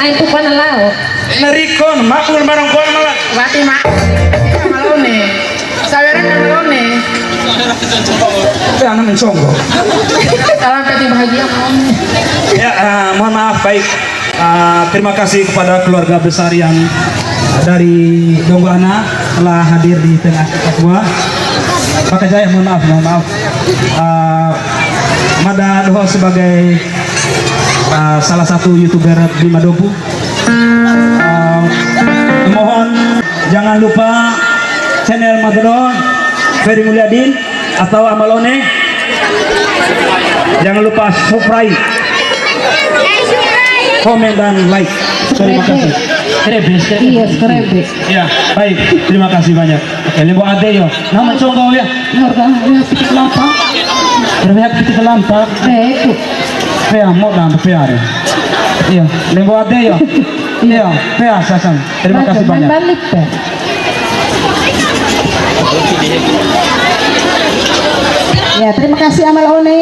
Ay po pa na lao. Narikon, makul barang kuan malah. Bati mak. Malone. Saweran na malone. Itu anak menconggo. Salam peti bahagia malone. Ya, mohon maaf baik. Terima kasih kepada keluarga besar yang dari Donggana telah hadir di tengah kita semua. Pak Jaya, mohon maaf. Mada Doho sebagai salah satu youtuber di Madopu. Mohon jangan lupa channel Madron Ferry Mulyadin atau Amalone. Jangan lupa subscribe, komen dan like. Terima kasih. Krebes. Iya, krebes. Ya, baik. Terima kasih banyak. Oke, lembo ade yo. Nama conggo ya. Harga pitik kelapa. Berpihak kita ke lampak. Beku. Pea mau dan pea deh. Iya, lembo ade yo. Iya, pea sasan. Terima kasih banyak. Balik deh. Ya, terima kasih Amal One.